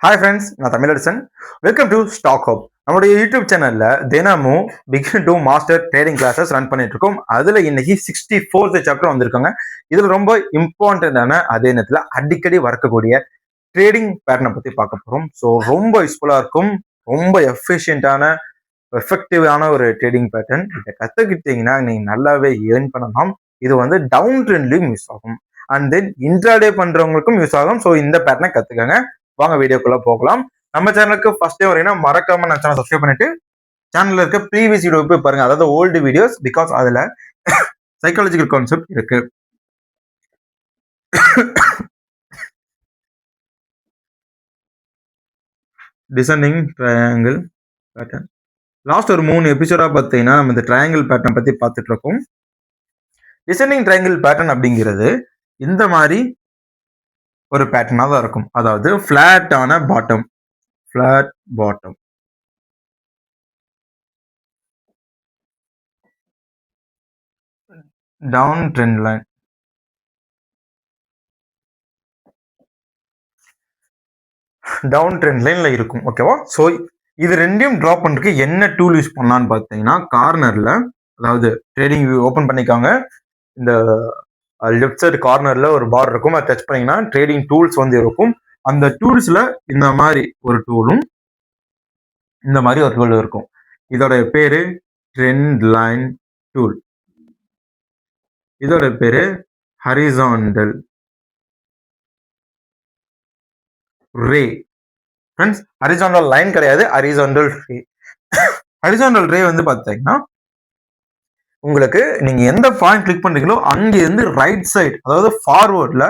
Hi friends, நான் Tamilarasan. Welcome to Stock Hub. நம்மளுடைய YouTube சேனல்ல தினமும் begin to master trading classes run பண்ணிட்டு இருக்கோம். அதுல இன்னைக்கு 64th சாப்டர் வந்திருக்காங்க. இதுல ரொம்ப இம்பார்ட்டன்டான அதே நேரத்தில் அடிக்கடி வரக்கூடிய ட்ரேடிங் பேட்டர்னை பத்தி பார்க்க போறோம். ஸோ ரொம்ப யூஸ்ஃபுல்லா இருக்கும். ரொம்ப எஃபிஷியன்டான எஃபெக்டிவான ஒரு ட்ரேடிங் பேட்டர்ன். இதை கத்துக்கிட்டீங்கன்னா நீங்க நல்லாவே ஏர்ன் பண்ணலாம். இது வந்து டவுன் ட்ரெண்ட்லயும் யூஸ் ஆகும். அண்ட் தென் இன்ட்ராடே பண்றவங்களுக்கும் யூஸ் ஆகும். ஸோ இந்த பேட்டர்னை கத்துக்கங்க. வாங்க வீடியோக்குள்ள போகலாம். நம்ம சேனலுக்கு ஃபர்ஸ்ட் டைம் வரீங்கன்னா மறக்காம நம்ம சேனல் சப்ஸ்கிரைப் பண்ணிட்டு சேனல்ல இருக்க ப்ரீவியஸ் வீடியோ போய் பாருங்க. அதாவது ஓல்டு வீடியோஸ், பிகாஸ் அதுல சைக்காலஜிக்கல் கான்செப்ட் இருக்கு. டிசெண்டிங் ட்ரையாங்கிள் பேட்டர்ன் லாஸ்ட் ஒரு 3 எபிசோடா பார்த்தீங்கன்னா நம்ம இந்த ட்ரையாங்கிள் பேட்டர்ன் பத்தி பார்த்துட்டு இருக்கோம். டிசெண்டிங் ட்ரையாங்கிள் பேட்டர்ன் அப்படிங்கிறது இந்த மாதிரி ஒரு பேட்டர்னா தான் இருக்கும். அதாவது ஃபிளாட்டான bottom, flat bottom, down trend line, down trend லைன்ல இருக்கும். ஓகேவா? ஸோ இது ரெண்டையும் ட்ரா பண்றதுக்கு என்ன டூல் யூஸ் பண்ணலான்னு பார்த்தீங்கன்னா, கார்னர்ல, அதாவது ட்ரேடிங் வியூ ஓப்பன் பண்ணிக்காங்க. இந்த லெஃப்ட் சைடு கார்னர்ல ஒரு பார் இருக்கும். அதை டச் பண்ணீங்கன்னா ட்ரேடிங் டூல்ஸ் வந்து இருக்கும். அந்த டூல்ஸ்ல இந்த மாதிரி ஒரு டூலும் இந்த மாதிரி ஒரு டூல் இருக்கும். இதோட பேரு ட்ரெண்ட் லைன் டூல். இதோட பேரு ஹரிசாண்டல் ரே. ஃப்ரெண்ட்ஸ், ஹரிசாண்டல் லைன் கிடையாது, ஹரிசாண்டல் ரே. ஹரிசாண்டல் ரே வந்து பார்த்தீங்கன்னா உங்களுக்கு நீங்க எந்த பாயிண்ட் கிளிக் பண்றீங்களோ அங்க இருந்து ரைட் சைடு, அதாவது ஃபார்வர்ட்ல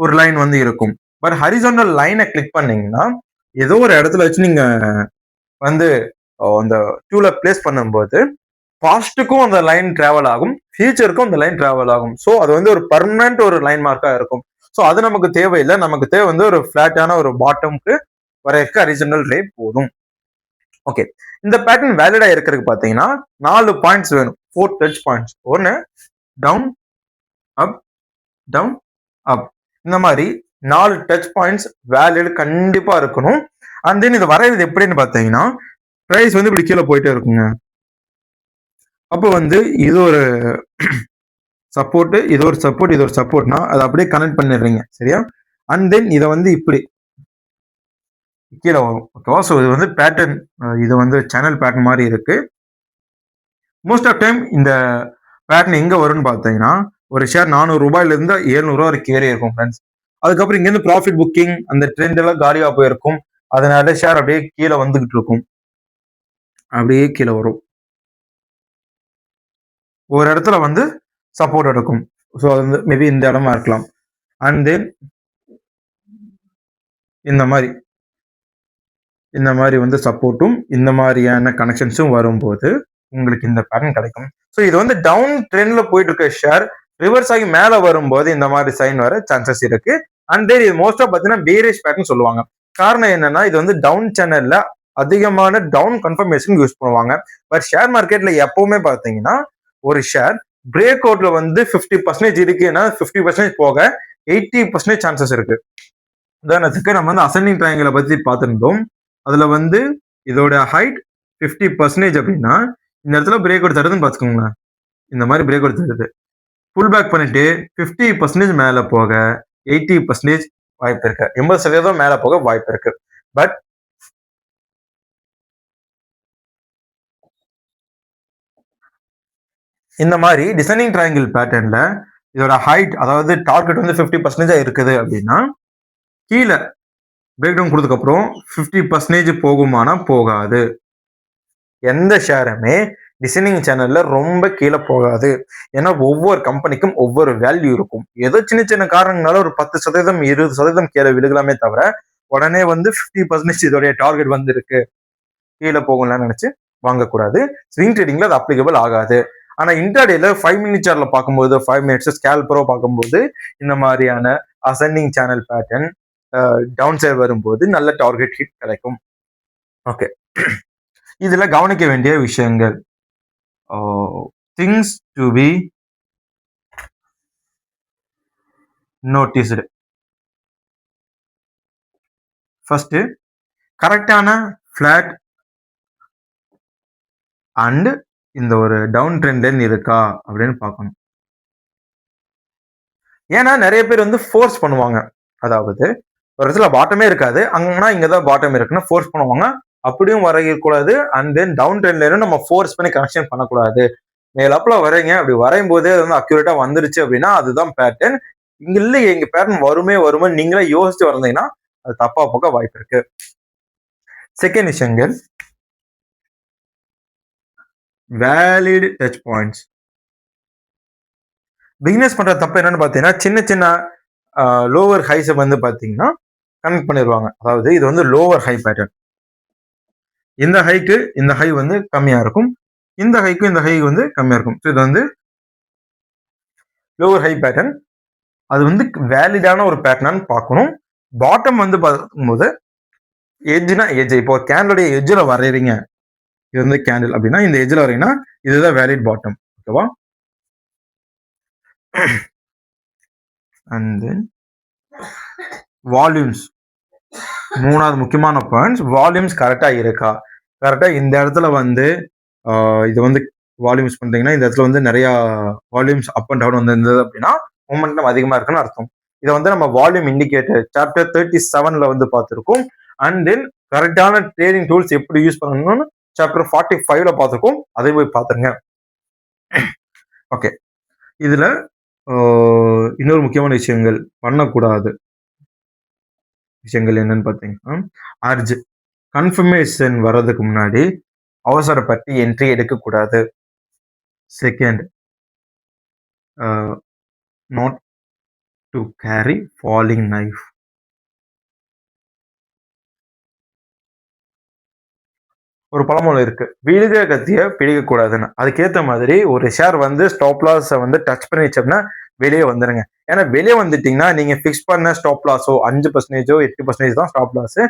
ஒரு லைன் வந்து இருக்கும். பட் ஹரிசாண்டல் லைனை கிளிக் பண்ணீங்கன்னா ஏதோ ஒரு இடத்துல வச்சு நீங்க வந்து அந்த டூலை பிளேஸ் பண்ணும்போது பாஸ்ட்டுக்கும் அந்த லைன் டிராவல் ஆகும், ஃபியூச்சருக்கும் அந்த லைன் டிராவல் ஆகும். ஸோ அது வந்து ஒரு பர்மனன்ட் ஒரு லைன் மார்க்கா இருக்கும். ஸோ அது நமக்கு தேவையில்லை. நமக்கு தேவை வந்து ஒரு ஃபிளாட்டான ஒரு பாட்டம்க்கு வரையறுக்க ஹரிசாண்டல் ரே போதும். ஓகே, இந்த பேட்டர்ன் வேலிடா இருக்கிறதுக்கு பாத்தீங்கன்னா 4 பாயிண்ட்ஸ் வேணும். 4 டச் பாயிண்ட்ஸ். ஒன்னு டவுன், அப், டவுன், அப். இந்த மாதிரி 4 டச் பாயிண்ட்ஸ் வேலிட் கண்டிப்பா இருக்கணும். அண்ட் தென் இது வரைகிறது எப்படின்னு பாத்தீங்கன்னா, பிரைஸ் வந்து இப்படி கீழே போயிட்டே இருக்குங்க. அப்போ வந்து இது ஒரு சப்போர்ட், இது ஒரு சப்போர்ட், இது ஒரு சப்போர்ட்னா அதை அப்படியே கனெக்ட் பண்ணிடுறீங்க. சரியா? அண்ட் தென் இதை வந்து இப்படி கீழே வரும். ஓகேவா? ஸோ இது வந்து பேட்டர்ன், இது வந்து சேனல் பேட்டர்ன் மாதிரி இருக்கு. மோஸ்ட் ஆஃப் டைம் இந்த பேட்டர்ன் எங்க வரும்னு பார்த்தீங்கன்னா, ஒரு ஷேர் 400 ரூபாயில இருந்து 700 ரூபாய் வரைக்கும் ஏறி இருக்கும் ஃப்ரெண்ட்ஸ். அதுக்கப்புறம் இங்கேருந்து ப்ராஃபிட் புக்கிங் அந்த ட்ரெண்ட் எல்லாம் காலியா போயிருக்கும். அதனால ஷேர் அப்படியே கீழே வந்துகிட்டு இருக்கும். அப்படியே கீழே வரும். ஒரு இடத்துல வந்து சப்போர்ட் எடுக்கும். ஸோ அது வந்து மேபி இந்த இடமா இருக்கலாம். அண்ட் தென் இந்த மாதிரி வந்து சப்போர்ட்டும் இந்த மாதிரியான கனெக்ஷன்ஸும் வரும்போது உங்களுக்கு இந்த பேட்டர்ன் கிடைக்கும். ஸோ இது வந்து டவுன் ட்ரெண்ட்ல போயிட்டு இருக்க ஷேர் ரிவர்ஸ் ஆகி மேல வரும்போது இந்த மாதிரி சைன் வர சான்சஸ் இருக்கு. அண்ட் தென் இது மோஸ்டா பாத்தீங்கன்னா பேரிஷ் பேட்டர்ன் சொல்லுவாங்க. காரணம் என்னன்னா, இது வந்து டவுன் சேனல்ல அதிகமான டவுன் கன்ஃபர்மேஷன் யூஸ் பண்ணுவாங்க. பட் ஷேர் மார்க்கெட்ல எப்பவுமே பாத்தீங்கன்னா ஒரு ஷேர் பிரேக் அவுட்ல வந்து 50% இருக்குன்னா 50% போக 80% சான்சஸ் இருக்கு. உதாரணத்துக்கு நம்ம வந்து அசெண்டிங் ட்ரையாங்கிளை பத்தி பார்த்துருந்தோம். அதுல வந்து இதோட ஹைட் 50% அப்படின்னா இந்த இடத்துல பிரேக் அவுட் தருதுன்னு பார்த்துக்கோங்களேன். இந்த மாதிரி பிரேக் அவுட் தருது, புல் பேக் பண்ணிட்டு 50% மேல போக 80% வாய்ப்பு இருக்கு, 80% மேல போக வாய்ப்பு இருக்கு. பட் இந்த மாதிரி டிசைனிங் ட்ரையாங்கிள் பேட்டர்ன்ல இதோட ஹைட், அதாவது டார்கெட் வந்து 50% இருக்குது அப்படின்னா கீழே பிரேக் டவுன் கொடுத்ததுக்கு அப்புறம் 50% போகுமானா போகாது. எந்த ஷேருமே டிசைனிங் சேனல்ல ரொம்ப கீழே போகாது. ஏன்னா ஒவ்வொரு கம்பெனிக்கும் ஒவ்வொரு வேல்யூ இருக்கும். ஏதோ சின்ன சின்ன காரணங்களால ஒரு 10% 20% கீழே விழுகலாமே தவிர உடனே வந்து 50% இதோடைய டார்கெட் வந்து இருக்கு கீழே போகலாம்னு நினைச்சு வாங்கக்கூடாது. ஸ்விங் ட்ரேடிங்ல அது அப்ளிகபிள் ஆகாது. ஆனா இன்டர்டேல 5 மினிட் சார்ட்ல பார்க்கும்போது, 5 மினிட்ஸ் ஸ்கேல்பரோ பார்க்கும்போது இந்த மாதிரியான ascending channel pattern down side வரும்போது நல்ல டார்கெட் ஹிட் கிடைக்கும். ஓகே, இதுல கவனிக்க வேண்டிய விஷயங்கள், things to be noticed. First, கரெக்டான ஃபிளாட் அண்ட் இந்த ஒரு டவுன் ட்ரெண்ட் லைன் இருக்கா அப்படின்னு பார்க்கணும். ஏன்னா நிறைய பேர் வந்து ஃபோர்ஸ் பண்ணுவாங்க. அதாவது ஒரு இடத்துல பாட்டமே இருக்காது, அங்கன்னா இங்கதான் பாட்டம் இருக்குன்னு ஃபோர்ஸ் பண்ணுவாங்க. அப்படியும் வரையக்கூடாது. அண்ட் தென் டவுன் ட்ரெண்ட் லைனும் நம்ம ஃபோர்ஸ் பண்ணி கனெக்ஷன் பண்ணக்கூடாது. மேலப்ல வரைங்க, அப்படி வரையும் போதே அது வந்து அக்யூரேட்டா வந்துருச்சு அப்படின்னா அதுதான் பேட்டர்ன். இங்க இல்லையே, இங்க பேட்டர்ன் வருமே நீங்களே யோசிச்சு வந்தீங்கன்னா அது தப்பா போக வாய்ப்பு இருக்கு. செகண்ட் விஷயங்கள், வேலிட் டச் பாயிண்ட்ஸ். பிகினர்ஸ் பண்ற தப்பு என்னன்னு பாத்தீங்கன்னா, சின்ன சின்ன லோவர் ஹைஸை வந்து பாத்தீங்கன்னா கனெக்ட் பண்ணிடுவாங்க. அதாவது இது வந்து லோவர் ஹை பேட்டர்ன். இந்த ஹைக்கு இந்த ஹை வந்து கம்மியா இருக்கும், இந்த ஹைக்கு இந்த ஹை வந்து கம்மியா இருக்கும். இது வந்து லோவர் ஹை பேட்டர்ன். அது வந்து வேலிடான ஒரு பேட்டர்னான்னு பார்க்கணும். பாட்டம் வந்து பார்க்கும்போது எட்ஜ்னா எட்ஜ், இப்போ கேண்டலுடைய எட்ஜில் வரைகிறீங்க, இது வந்து கேண்டில் அப்படின்னா இந்த எட்ஜில் வரைங்கன்னா இதுதான் வேலிட் பாட்டம். ஓகேவா? அண்ட் தென் வால்யூம்ஸ், மூணாவது முக்கியமான பாயிண்ட்ஸ். வால்யூம்ஸ் கரெக்டாக இருக்கா? கரெக்டாக இந்த இடத்துல வந்து இது வந்து வால்யூம்ஸ் பண்ணுறீங்கன்னா இந்த இடத்துல வந்து நிறையா வால்யூம்ஸ் அப் அண்ட் டவுன் வந்து இருந்தது அப்படின்னா மொமெண்டம் அதிகமாக இருக்குன்னு அர்த்தம். இதை வந்து நம்ம வால்யூம் இண்டிகேட்டர் சாப்டர் 37ல வந்து பார்த்துருக்கோம். அண்ட் தென் கரெக்டான ட்ரேடிங் டூல்ஸ் எப்படி யூஸ் பண்ணணும்னு சாப்டர் 45ல பார்த்துருக்கோம். அதை போய் பார்த்துருங்க. ஓகே, இதுல இன்னொரு முக்கியமான விஷயங்கள் பண்ணக்கூடாது விஷயங்கள் என்னன்னு பார்த்தீங்கன்னா, அர்ஜ் கன்ஃபர்மேஷன் வர்றதுக்கு முன்னாடி அவசரப்பட்டு என்ட்ரி எடுக்கக்கூடாது. Second, not to carry falling knife. ஒரு பழமொழி இருக்கு, விழுகிற கத்திய பிடிக்க கூடாதுன்னு. அதுக்கேற்ற மாதிரி ஒரு ஷேர் வந்து ஸ்டாப் லாஸை வந்து டச் பண்ணி வச்சோம்னா வெளியே வந்துருங்க. ஏன்னா வெளியே வந்துட்டீங்கன்னா நீங்க ஃபிக்ஸ் பண்ண ஸ்டாப் லாஸோ 5% 8% தான் ஸ்டாப் லாஸ்.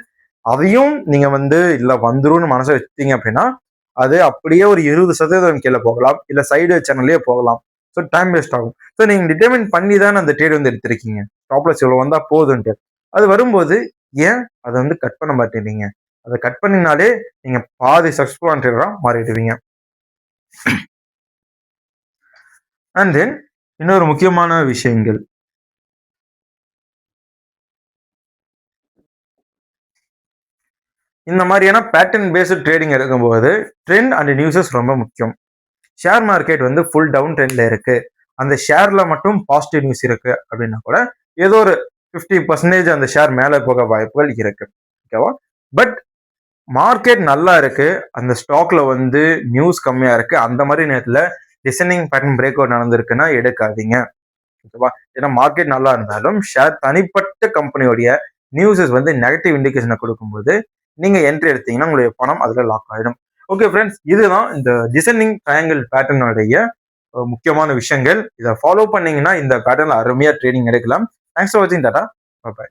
அதையும் நீங்க வந்து இல்ல வந்துரும்னு மனசை வச்சிட்டீங்க அப்படின்னா அது அப்படியே ஒரு 20% கீழே போகலாம், இல்ல சைடு சேனல்லே போகலாம். ஸோ டைம் வேஸ்ட் ஆகும். ஸோ நீங்க டிட்டர்மின் பண்ணி தான் அந்த ட்ரேட் வந்து எடுத்திருக்கீங்க, ஸ்டாப் லாஸ் இவ்வளவு வந்தா போதுன்ட்டு. அது வரும்போது ஏன் அதை வந்து கட் பண்ண மாட்டேறீங்க? அதை கட் பண்ணினாலே நீங்க பாதி சக்சஸ்ஃபுல்லான ட்ரேடரா மாறிடுவீங்க. அண்ட் தென் இன்னொரு முக்கியமான விஷயங்கள், இந்த மாதிரியான பேட்டர்ன் பேஸ்டு ட்ரேடிங் எடுக்கும்போது ட்ரெண்ட் அண்ட் நியூஸஸ் ரொம்ப முக்கியம். ஷேர் மார்க்கெட் வந்து ஃபுல் டவுன் ட்ரெண்ட்ல இருக்கு, அந்த ஷேர்ல மட்டும் பாசிட்டிவ் நியூஸ் இருக்கு அப்படின்னா கூட ஏதோ ஒரு 50% அந்த ஷேர் மேலே போக வாய்ப்புகள் இருக்கு. ஓகேவா? பட் மார்க்கெட் நல்லா இருக்கு, அந்த ஸ்டாக்ல வந்து நியூஸ் கம்மியா இருக்கு, அந்த மாதிரி நேரத்துல டிசைனிங் பேட்டர்ன் பிரேக் அவுட் நடந்திருக்குன்னா எடுக்காதீங்க. ஓகேவா? ஏன்னா மார்க்கெட் நல்லா இருந்தாலும் ஷேர் தனிப்பட்ட கம்பெனியோடைய நியூஸஸ் வந்து நெகட்டிவ் இண்டிகேஷனை கொடுக்கும்போது நீங்க என்ட்ரி எடுத்தீங்கன்னா உங்களுடைய பணம் அதுல லாக் ஆயிடும். ஓகே ஃப்ரெண்ட்ஸ், இதுதான் இந்த டிசைனிங் ட்ரையாங்கிள் பேட்டர்னுடைய முக்கியமான விஷயங்கள். இதை ஃபாலோ பண்ணீங்கன்னா இந்த பேட்டர்ல அருமையா ட்ரேடிங் எடுக்கலாம். தேங்க்ஸ் ஃபார் வாட்சிங். டாடா, பை.